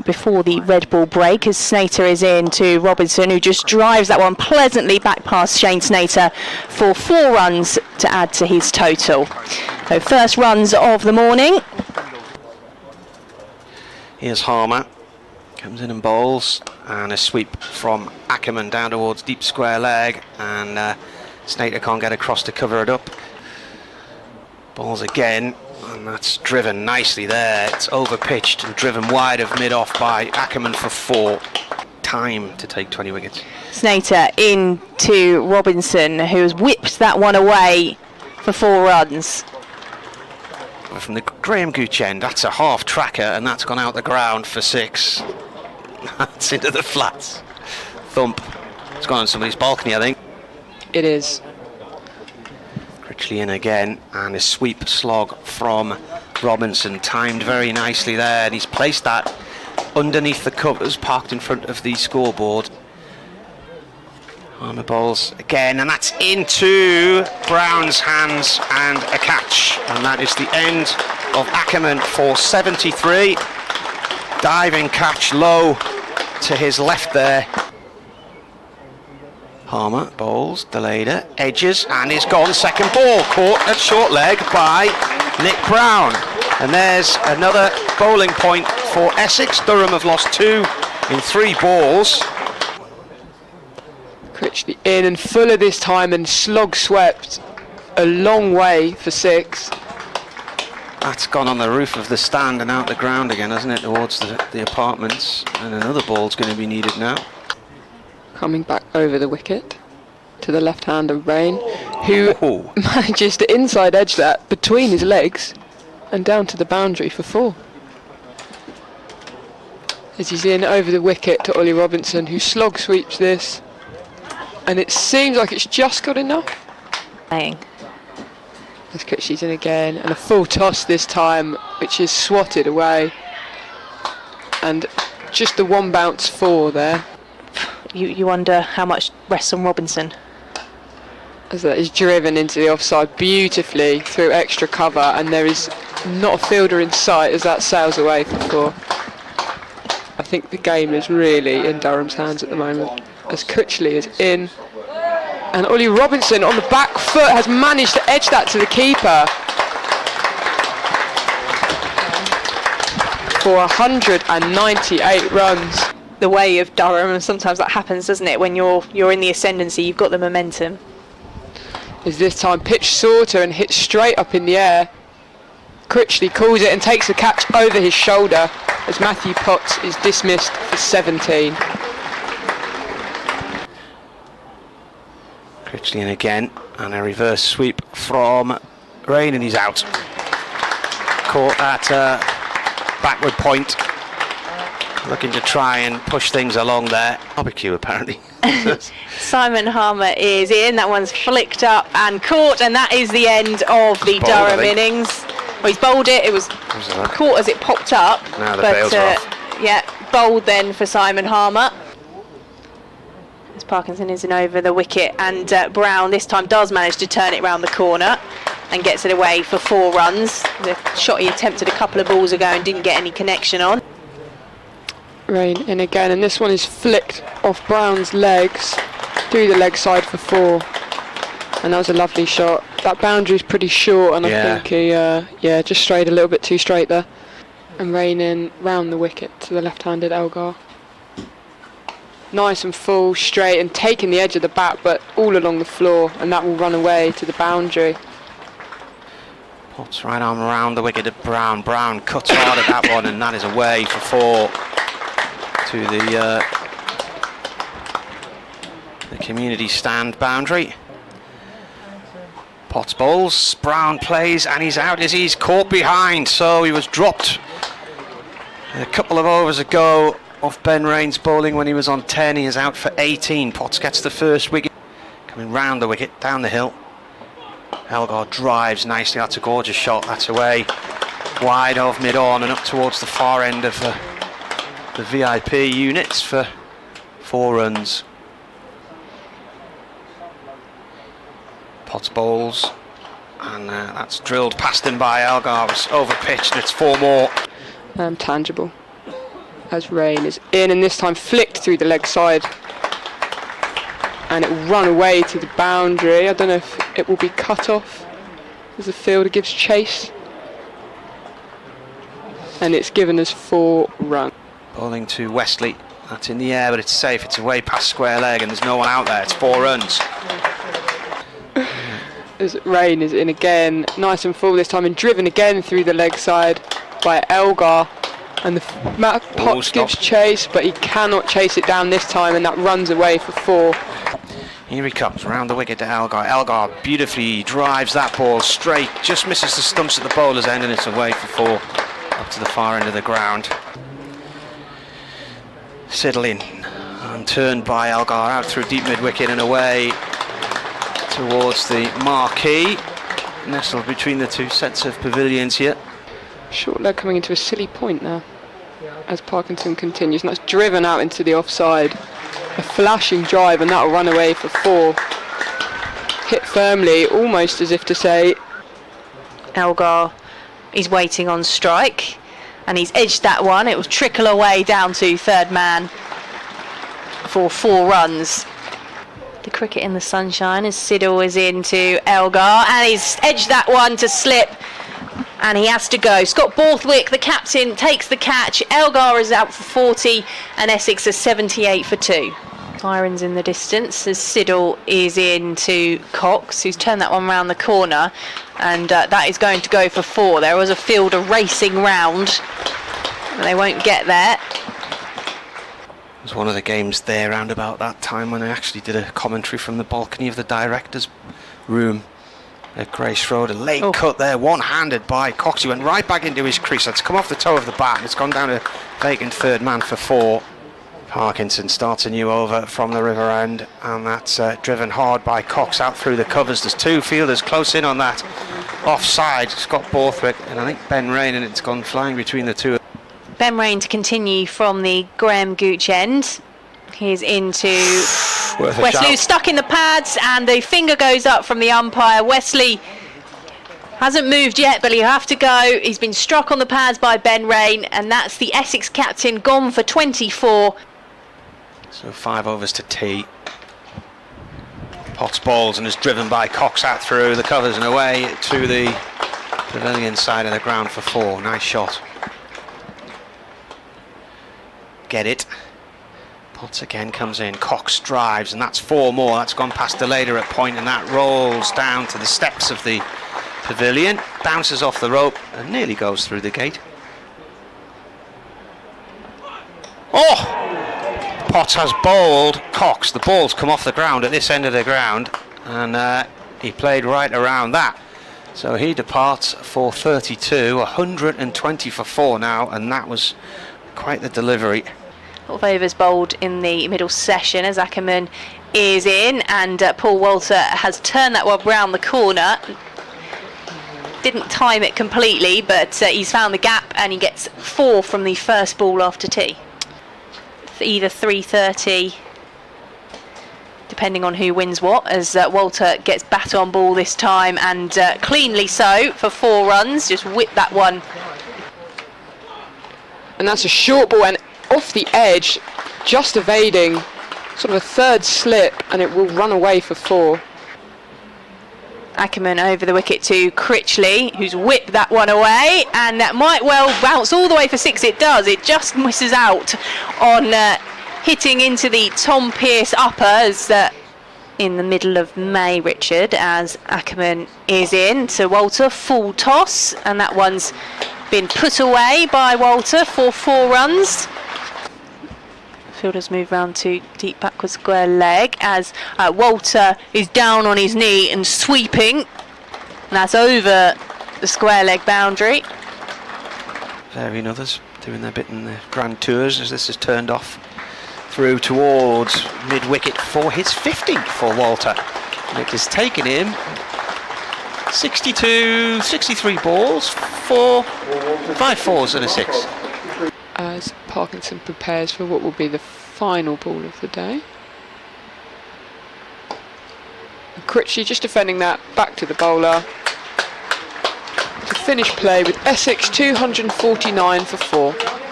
before the red ball break, as Snater is in to Robinson, who just drives that one pleasantly back past Shane Snater for 4 runs to add to his total. So first runs of the morning. Here's Harmer, comes in and bowls, and a sweep from Ackerman down towards deep square leg, and Snater can't get across to cover it up. Balls again, and that's driven nicely there. It's over pitched and driven wide of mid-off by Ackerman for 4. Time to take 20 wickets. Snater in to Robinson, who has whipped that one away for 4 runs. From the Graham Gooch end, that's a half tracker, and that's gone out the ground for 6. That's into the flats. Thump. It's gone on somebody's balcony, I think. It is. Critchley in again, and a sweep slog from Robinson, timed very nicely there, and he's placed that underneath the covers, parked in front of the scoreboard. Harmer bowls again, and that's into Brown's hands and a catch, and that is the end of Ackerman for 73. Diving catch low to his left there. Harmer bowls, delayed it, edges, and is gone. Second ball caught at short leg by Nick Brown, and there's another bowling point for Essex. Durham have lost 2 in 3 balls. Critchley in and Fuller this time, and slog swept a long way for 6. That's gone on the roof of the stand and out the ground again, hasn't it, towards the apartments, and another ball's going to be needed now. Coming back over the wicket to the left-hander Rain, who manages to inside edge that between his legs and down to the boundary for 4. As he's in over the wicket to Ollie Robinson, who slog sweeps this, and it seems like it's just got enough. Playing. As Critchley's in again, and a full toss this time, which is swatted away, and just the 1 bounce 4 there. You wonder how much rests on Robinson. As that is driven into the offside beautifully through extra cover, and there is not a fielder in sight as that sails away for 4. I think the game is really in Durham's hands at the moment, as Critchley is in, and Ollie Robinson on the back foot has managed to edge that to the keeper for 198 runs. The way of Durham, and sometimes that happens, doesn't it, when you're in the ascendancy, you've got the momentum. Is this time pitched shorter and hit straight up in the air. Critchley calls it and takes the catch over his shoulder as Matthew Potts is dismissed for 17. Critchley in again, and a reverse sweep from Rain, and he's out. Caught at backward point, looking to try and push things along there. Barbecue apparently. Simon Harmer is in, that one's flicked up and caught, and that is the end of the Durham innings. Well, he's bowled it, it was caught as it popped up. Now the bails are off. Yeah, bowled then for Simon Harmer. As Parkinson is in over the wicket, and Brown this time does manage to turn it round the corner and gets it away for 4 runs. The shot he attempted a couple of balls ago and didn't get any connection on. Rain in again, and this one is flicked off Brown's legs through the leg side for 4, and that was a lovely shot. That boundary's pretty short, and I think he just strayed a little bit too straight there. And Rain in round the wicket to the left-handed Elgar. Nice and full, straight, and taking the edge of the bat, but all along the floor, and that will run away to the boundary. Potts right arm around the wicket at Brown. Brown cuts hard at that one, and that is away for 4 to the community stand boundary. Potts bowls, Brown plays, and he's out as he's caught behind, so he was dropped a couple of overs ago off Ben Rain's bowling when he was on 10. He is out for 18. Potts gets the first wicket, coming round the wicket, down the hill. Elgar drives nicely, that's a gorgeous shot, that's away wide of mid-on and up towards the far end of the VIP units for 4 runs. Potts bowls, and that's drilled past him by Elgar. It's over pitched, it's 4 more. Tangible. as rain is in, and this time flicked through the leg side. And it will run away to the boundary. I don't know if it will be cut off as the fielder gives chase. And it's given us 4 runs. Bowling to Wesley. That's in the air, but it's safe. It's away past square leg, and there's no one out there. It's 4 runs. As rain is in again, nice and full this time, and driven again through the leg side by Elgar. And Matt Potts gives chase, but he cannot chase it down this time, and that runs away for 4. Here he comes, round the wicket to Elgar. Elgar beautifully drives that ball straight, just misses the stumps at the bowler's end, and it's away for 4, up to the far end of the ground. Siddle in, and turned by Elgar out through deep mid-wicket and away towards the marquee, nestled between the 2 sets of pavilions here. Short leg coming into a silly point now as Parkinson continues, and that's driven out into the offside. A flashing drive, and that'll run away for 4. Hit firmly, almost as if to say, Elgar is waiting on strike, and he's edged that one. It will trickle away down to third man for 4 runs. The cricket in the sunshine as Siddle is into Elgar, and he's edged that one to slip, and he has to go. Scott Borthwick, the captain, takes the catch. Elgar is out for 40, and Essex is 78 for 2. Irons in the distance as Siddle is into Cox, who's turned that one round the corner, and that is going to go for 4. There was a fielder racing round, and they won't get there. It was one of the games there around about that time when I actually did a commentary from the balcony of the director's room at Grace Road. A late cut there, one-handed by Cox. He went right back into his crease. That's come off the toe of the bat, and it's gone down to vacant third man for 4. Parkinson starts a new over from the river end, and that's driven hard by Cox out through the covers. There's 2 fielders close in on that offside, Scott Borthwick and I think Ben Rain, and it's gone flying between the 2. Ben Rain to continue from the Graham Gooch end. He's into Wesley, who's stuck in the pads, and the finger goes up from the umpire. Wesley hasn't moved yet, but he'll have to go. He's been struck on the pads by Ben Rain, and that's the Essex captain gone for 24. So 5 overs to tea. Potts bowls and is driven by Cox out through the covers and away to the pavilion side of the ground for 4. Nice shot. Get it. Potts again comes in. Cox drives, and that's 4 more. That's gone past the ladder at point, and that rolls down to the steps of the pavilion, bounces off the rope and nearly goes through the gate. Oh! Potts has bowled Cox. The ball's come off the ground at this end of the ground, and he played right around that. So he departs for 32, 120 for 4 now, and that was quite the delivery. A lot of overs bowled in the middle session as Ackerman is in, and Paul Walter has turned that one round the corner. Didn't time it completely, but he's found the gap, and he gets 4 from the first ball after tea. Either 3:30, depending on who wins what, as Walter gets bat on ball this time, and cleanly so for 4 runs. Just whip that one. And that's a short ball, and off the edge, just evading sort of a third slip, and it will run away for 4. Ackerman over the wicket to Critchley, who's whipped that one away, and that might well bounce all the way for 6. It does. It just misses out on hitting into the Tom Pearce uppers in the middle of May, Richard, as Ackerman is in. So Walter, full toss, and that one's been put away by Walter for 4 runs. Fielders move round to deep backward square leg as Walter is down on his knee and sweeping. And that's over the square leg boundary. Varying others doing their bit in the grand tours as this is turned off through towards mid-wicket for his 50th for Walter. And it has taken him 63 balls, 5 fours and a 6. As Parkinson prepares for what will be the final ball of the day. Critchley just defending that back to the bowler to finish play with Essex 249 for 4.